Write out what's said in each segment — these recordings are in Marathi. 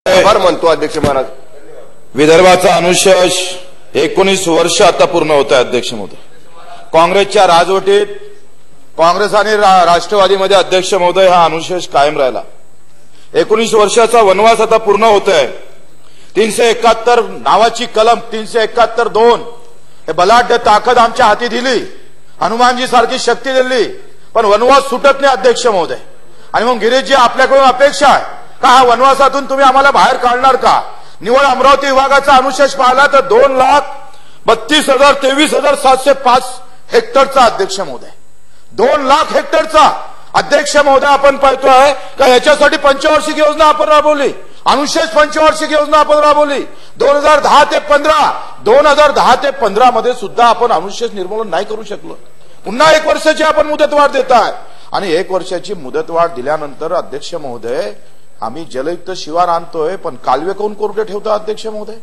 आभार मानतो अध्यक्ष महाराज। विदर्भाचा अनुशेष 19 वर्ष आता पूर्ण होत आहे अध्यक्ष महोदय। काँग्रेसच्या राजवटीत काँग्रेस आणि राष्ट्रवादीमध्ये अध्यक्ष महोदय हा अनुशेष कायम राहिला। 19 वर्षाचा वनवास आता पूर्ण होत आहे। 371 नावाची कलम 371(2) हे बलाढ्य ताकद आमच्या हाती दिली, हनुमानजी सारखी शक्ती दिली, पण वनवास सुटत नाही अध्यक्ष महोदय। आणि मग गिरीशजी आपल्याकडून अपेक्षा आहे का हा वनवासातून तुम्ही आम्हाला बाहेर काढणार का? निवड अमरावती विभागाचा अनुशेष पाहिला तर 2,32,23,705 हेक्टरचा अध्यक्ष महोदय, 2 लाख हेक्टरचा अध्यक्ष महोदय आपण पाहतोय का? याच्यासाठी पंचवार्षिक योजना आपण राबवली, अनुशेष पंचवार्षिक योजना आपण राबवली 2010 ते 15। 2010 ते 15 मध्ये सुद्धा आपण अनुशेष निर्मूलन नाही करू शकलो। पुन्हा 1 वर्षाची आपण मुदतवाढ देताय आणि 1 वर्षाची मुदतवाढ दिल्यानंतर अध्यक्ष महोदय आम्ही जलयुक्त शिवार आणतोय, पण कालवे कोण कोरडे ठेवतो अध्यक्ष महोदय?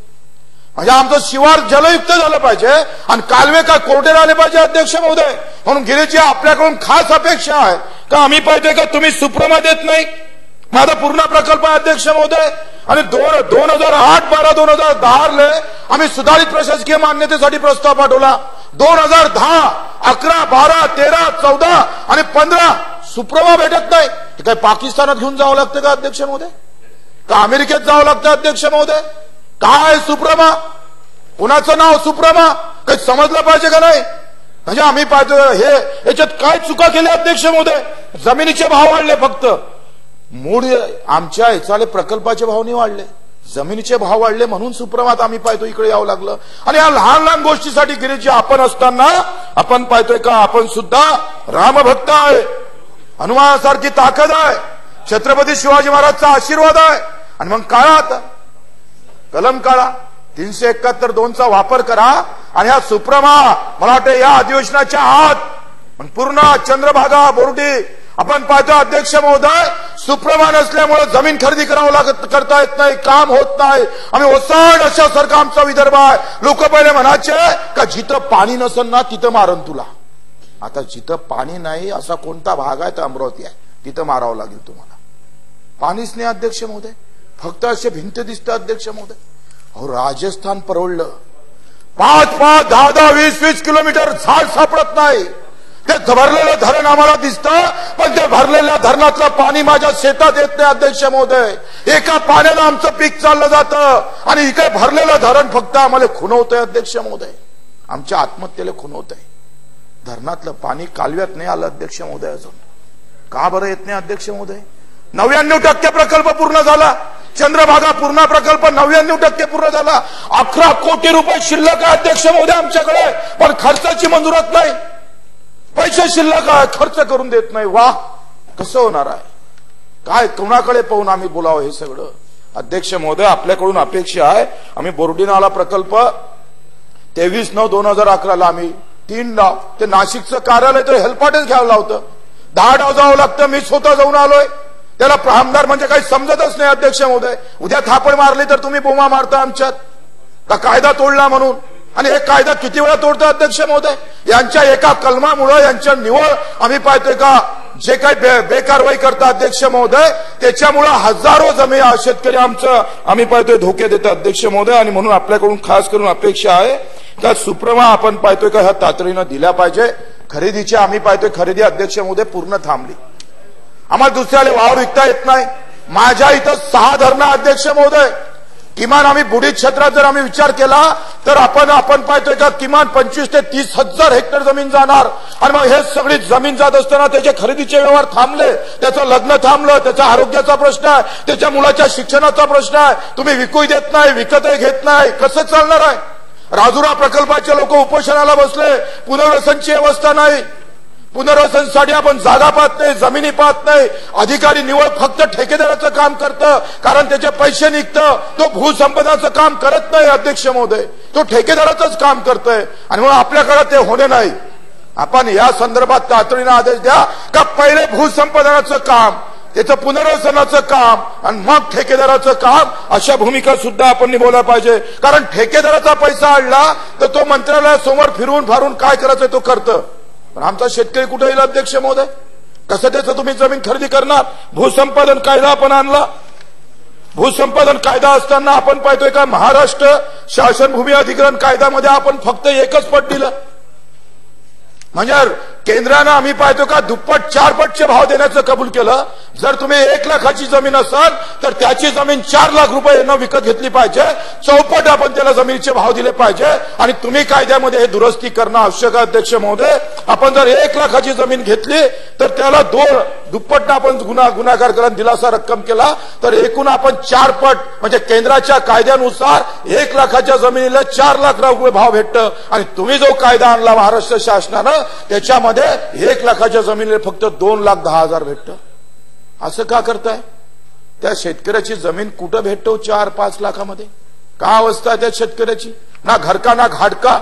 म्हणजे आमचं शिवार जलयुक्त झालं पाहिजे आणि कालवे का कोरडे राहिले पाहिजे अध्यक्ष महोदय। म्हणून गिरीशजी आपल्याकडून खास अपेक्षा आहे का आम्ही पाहिजे का तुम्ही सुप्रमा देत नाही? माझा पूर्ण प्रकल्प आहे अध्यक्ष महोदय आणि 2008, 12, 2010 आम्ही सुधारित प्रशासकीय मान्यतेसाठी प्रस्ताव पाठवला। 2010, 11, 12, 13, 14 आणि 15 सुप्रमा भेटत नाही। काय पाकिस्तानात घेऊन जावं लागतं का अध्यक्ष महोदय? का अमेरिकेत जावं लागतं अध्यक्ष महोदय? काय सुप्रमा? कुणाचं नाव सुप्रमा? काही समजलं पाहिजे का नाही? म्हणजे आम्ही पाहतो हे याच्यात काय चुका केल्या अध्यक्ष महोदय? जमिनीचे भाव वाढले, फक्त मूळ आमच्या याचाले प्रकल्पाचे भाव नाही वाढले, जमिनीचे भाव वाढले म्हणून सुप्रमात आम्ही पाहतो इकडे यावं लागलं। आणि या लहान लहान गोष्टीसाठी गिरीशजी आपण असताना आपण पाहतोय का आपण सुद्धा रामभक्त आहे, हनुमानासारखी ताकद आहे, छत्रपती शिवाजी महाराजचा आशीर्वाद आहे। आणि मग काळा आता कलम काळा 371(2) चा वापर करा आणि हा सुप्रमा मला वाटतं या अधिवेशनाच्या आत पूर्ण चंद्रभागा बोर्डी आपण पाहतो अध्यक्ष महोदय सुप्रमा नसल्यामुळे जमीन खरेदी करता येत नाही, काम होत नाही। आम्ही ओसाड अशा सारखा आमचा विदर्भ आहे। लोक पहिले म्हणायचे का जिथं पाणी नसेल ना तिथं मारन तुला। आता जिथं पाणी नाही असा कोणता भाग आहे तर अमरावती आहे, तिथं मारावं लागेल तुम्हाला। पाणीच नाही अध्यक्ष महोदय, फक्त असे भिंत दिसतं अध्यक्ष महोदय। अहो राजस्थान परवडलं, 5-5, 10-10, 20-20 किलोमीटर झाड सापडत नाही। ते भरलेलं धरण आम्हाला दिसतं, पण ते भरलेल्या धरणातलं पाणी माझ्या शेतात येत नाही अध्यक्ष महोदय। एका पाण्याला आमचं पीक चाललं जातं आणि इकडे भरलेलं धरण फक्त आम्हाला खुणवतंय अध्यक्ष महोदय, आमच्या आत्महत्येला खुणवतंय। धरणातलं पाणी कालव्यात नाही आलं अध्यक्ष महोदय अजून, का बरं येत नाही अध्यक्ष महोदय? 99% प्रकल्प पूर्ण झाला, चंद्रभागा पूर्ण प्रकल्प 99% पूर्ण झाला। 11 कोटी रुपये शिल्लक आहे अध्यक्ष महोदय आमच्याकडे, पण खर्चाची मंजुरात नाही, पैसे शिल्लक आहे, खर्च करून देत नाही। वाह, कसं होणार आहे? काय कोणाकडे पाहून आम्ही बोलावं हे सगळं? अध्यक्ष महोदय आपल्याकडून अपेक्षा आहे, आम्ही बोर्डी नाला प्रकल्प 23/9/2011 आम्ही 3 डाव ते नाशिकचं कार्यालय तर हेल्पाटेच घ्यावं लावतं, 10 डाव जावं लागतं। मी स्वतः जाऊन आलोय, त्याला आमदार म्हणजे काही समजतच नाही अध्यक्ष महोदय। उद्या थापड मारली तर तुम्ही बोमा मारता आमच्यात का कायदा तोडला म्हणून, आणि हे कायदा किती वेळा तोडतो अध्यक्ष महोदय? यांच्या एका कलमामुळे यांच्या निवड आम्ही पाहतोय का जे काही बेकारवाई करता अध्यक्ष महोदय, त्याच्यामुळे हजारो जमीन शेतकरी आमचं आम्ही पाहतोय धोके देतात अध्यक्ष महोदय। आणि म्हणून आपल्याकडून खास करून अपेक्षा आहे का सुप्रमा आपण पाहतोय का ह्या तातडीनं दिल्या पाहिजे। खरेदीची आम्ही पाहतोय खरेदी अध्यक्ष महोदय पूर्ण थांबली, आम्हाला दुसऱ्याला वावर विकता येत नाही। माझ्या इथं 6 धरणं अध्यक्ष महोदय, किमान आम्ही बुडीत क्षेत्रात जर आम्ही विचार केला तर आपण पाहतोय का किमान 25 ते 30 हजार हेक्टर जमीन जाणार। आणि मग हे सगळी जमीन जात असताना त्याचे खरेदीचे व्यवहार थांबले, त्याचं लग्न थांबलं, त्याचा आरोग्याचा प्रश्न आहे, त्याच्या मुलाच्या शिक्षणाचा प्रश्न आहे। तुम्ही विकूही देत नाही, विकतही घेत नाही, कसं चालणार आहे? राजुरा प्रकल्पाचे लोक उपोषणाला बसले, पुनर्वसनची व्यवस्था नाही, पुनर्वसनसाठी आपण जागा पाहत नाही, जमिनी पाहत नाही। अधिकारी निवड फक्त ठेकेदाराचं काम करतं कारण त्याचे पैसे निघतं, तो भूसंपदाचं काम करत नाही अध्यक्ष महोदय, तो ठेकेदाराचंच काम करतोय। आणि म्हणून आपल्याकडे ते होणे नाही। आपण या संदर्भात तातडीनं आदेश द्या का पहिले भूसंपादनाचं काम, त्याचं पुनर्वसनाचं काम आणि मग ठेकेदाराचं काम, अशा भूमिका सुद्धा आपण निभावल्या पाहिजे। कारण ठेकेदाराचा पैसा आणला तर तो मंत्रालयासमोर फिरून फारून काय करायचं तो करतं, पण आमचा शेतकरी कुठे येईल अध्यक्ष महोदय? कसं त्याचं तुम्ही जमीन खरेदी करणार? भूसंपादन कायदा आपण आणला, भूसंपादन कायदा असताना आपण पाहतोय का महाराष्ट्र शासन भूमी अधिग्रहण कायद्यामध्ये आपण फक्त एकच पट दिलं, म्हणजे केंद्रानं आम्ही पाहतो का दुप्पट 4 पटचे भाव देण्याचं कबूल केलं. जर तुम्ही 1 लाखाची जमीन असाल तर त्याची जमीन 4 लाख रुपये विकत घेतली पाहिजे, चौपट आपण त्याला जमिनीचे भाव दिले पाहिजे. आणि तुम्ही कायद्यामध्ये हे दुरुस्ती करणं आवश्यक आहे अध्यक्ष महोदय. आपण जर 1 लाखाची जमीन घेतली तर त्याला दुप्पट आपण गुन्हागार करून दिलासा रक्कम केला तर एकूण आपण 4 पट म्हणजे केंद्राच्या कायद्यानुसार 1 लाखाच्या जमिनीला 4 लाख रुपये भाव भेटतं. आणि तुम्ही जो कायदा आणला महाराष्ट्र शासनानं त्याच्यामध्ये 1 लाखाच्या जमिनीला फक्त 2,10,000 भेटतं. असं का करताय? त्या शेतकऱ्याची जमीन कुठं भेटतो 4-5 लाखामध्ये? का अवस्था आहे त्या शेतकऱ्याची? ना घरका ना घाटका,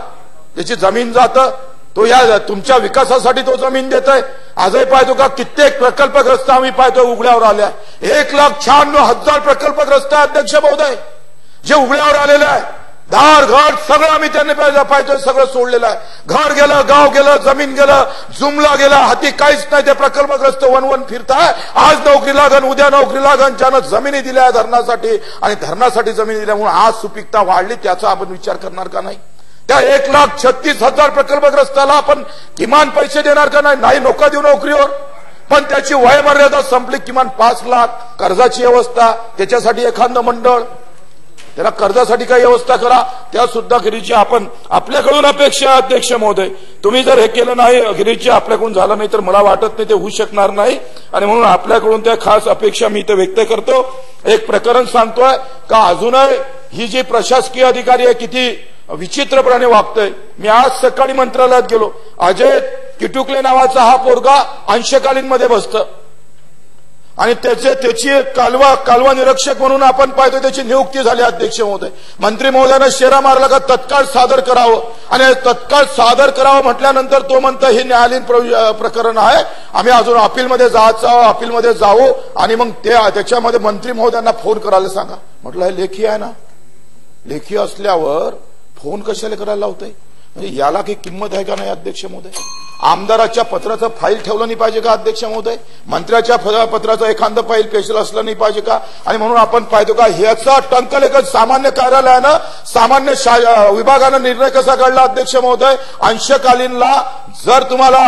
त्याची जमीन जातं. तो या तुमच्या विकासासाठी तो जमीन देतोय. आजही पाहतो का कित्येक प्रकल्पग्रस्त आम्ही पाहतो उघड्यावर आल्या. 1,96,000 प्रकल्पग्रस्त अध्यक्ष महोदय जे उघड्यावर आलेले आहे. दार घर सगळं आम्ही त्यांनी पाहतोय, सगळं सोडलेलं आहे. घर गेलं, गाव गेलं, जमीन गेलं, जुमला गेला, हाती काहीच नाही. ते प्रकल्पग्रस्त वन फिरताय. आज नोकरी लागन, उद्या नोकरी लागन. ज्यानं जमिनी दिल्या धरणासाठी आणि धरणासाठी जमिनी दिल्यामुळे आज सुपीकता वाढली, त्याचा आपण विचार करणार का नाही? त्या 1,36,000 प्रकल्पग्रस्ताला आपण किमान पैसे देणार का नाही? नाही, नोका देऊ नोकरीवर, पण त्याची वयमर्यादा संपली. किमान 5 लाख कर्जाची व्यवस्था, त्याच्यासाठी एखादं मंडळ त्याला कर्जासाठी काही व्यवस्था करा. त्या सुद्धा गिरीची आपण आपल्याकडून अपेक्षा अध्यक्ष महोदय. तुम्ही जर हे केलं नाही, गिरीची आपल्याकडून झालं नाही तर मला वाटत नाही ते होऊ शकणार नाही. आणि म्हणून आपल्याकडून त्या खास अपेक्षा मी इथे व्यक्त करतो. एक प्रकरण सांगतोय का अजूनही ही जी प्रशासकीय अधिकारी आहे किती विचित्रपणे वागतोय. मी आज सकाळी मंत्रालयात गेलो. अजय किटुकले नावाचा हा पोरगा अंशकालीन मध्ये बसतं आणि त्याची कालवा निरीक्षक म्हणून आपण पाहतो त्याची नियुक्ती झाली अध्यक्ष महोदय. मंत्री महोदयानं शेरा मारला का तत्काळ सादर करावं, आणि तत्काळ सादर करावं म्हटल्यानंतर तो म्हणतो हे न्यायालयीन प्रकरण आहे, आम्ही अजून अपीलमध्ये अपीलमध्ये जाऊ आणि मग त्याच्यामध्ये मंत्री महोदयांना फोन करायला सांगा. म्हटलं हे लेखी आहे ना, लेखी असल्यावर फोन कशाला करायला लावताय? म्हणजे याला काही किंमत आहे का नाही अध्यक्ष महोदय? आमदाराच्या पत्राचं फाईल ठेवलं नाही पाहिजे का अध्यक्ष महोदय? मंत्र्याच्या पत्राचं एखादं फाईल पेशल असलं नाही पाहिजे का? आणि म्हणून आपण पाहतो का ह्याचा टंकलेखन सामान्य कार्यालयानं सामान्य विभागानं निर्णय कसा काढला अध्यक्ष महोदय? अंशकालीनला जर तुम्हाला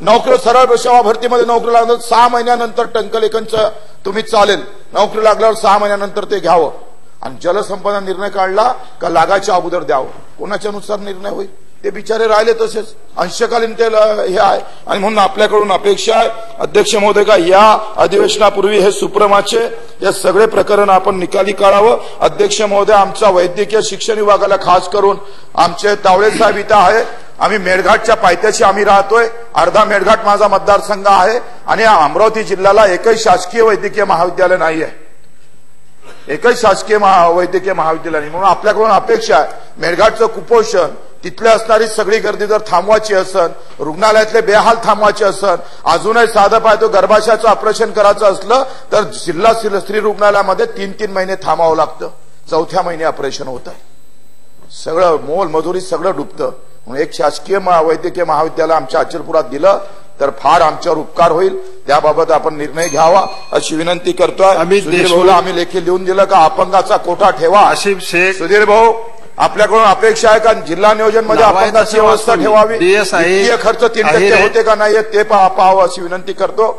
नोकरी सरळ सेवा भरतीमध्ये नोकरी लागणार 6 महिन्यानंतर टंकलेखनचं तुम्ही चालेल, नोकरी लागल्यावर 6 महिन्यानंतर ते घ्यावं. आणि जलसंपदा निर्णय काढला का लागायच्या अगोदर द्यावं. कोणाच्या नुसार निर्णय होईल? ते बिचारे राहिले तसेच अंशकालीन ते हे आहे. आणि म्हणून आपल्याकडून अपेक्षा आहे अध्यक्ष महोदय का या अधिवेशनापूर्वी हे सुप्रमाचे हे सगळे प्रकरण आपण निकाली काढावं. अध्यक्ष महोदय, आमचा वैद्यकीय शिक्षण विभागाला खास करून आमचे तावळे साहेब इथं आहे. आम्ही मेळघाटच्या पायथ्याशी आम्ही राहतोय. अर्धा मेळघाट माझा मतदारसंघ आहे आणि अमरावती जिल्ह्याला एकही शासकीय वैद्यकीय महाविद्यालय नाही आहे, एकही शासकीय वैद्यकीय महाविद्यालय नाही. म्हणून आपल्याकडून अपेक्षा आहे मेळघाटचं कुपोषण, तिथले असणारी सगळी गर्दी जर थांबवायची असन, रुग्णालयातले बेहाल थांबवायचे असन, अजूनही साधं पाहतो गर्भाशयाचं ऑपरेशन करायचं असलं तर जिल्हा स्त्री रुग्णालयामध्ये 3-3 महिने थांबावं लागतं. 4थ्या महिने ऑपरेशन होत आहे. सगळं मोल मजुरी सगळं डुबतं. म्हणून एक शासकीय वैद्यकीय महाविद्यालय आमच्या अचलपुरात दिलं तर फार आमच्यावर उपकार होईल. त्याबाबत आपण निर्णय घ्यावा अशी विनंती करतोय. सुधीर भाऊला आम्ही लेखी लिहून दिलं का अपंगाचा कोटा ठेवा. आसिफ शेख, सुधीर भाऊ, आपल्याकडून अपेक्षा आहे का जिल्हा नियोजन मध्ये अपंगाची व्यवस्था ठेवावी. खर्च 3% होते का नाही ते पाहावं अशी विनंती करतो.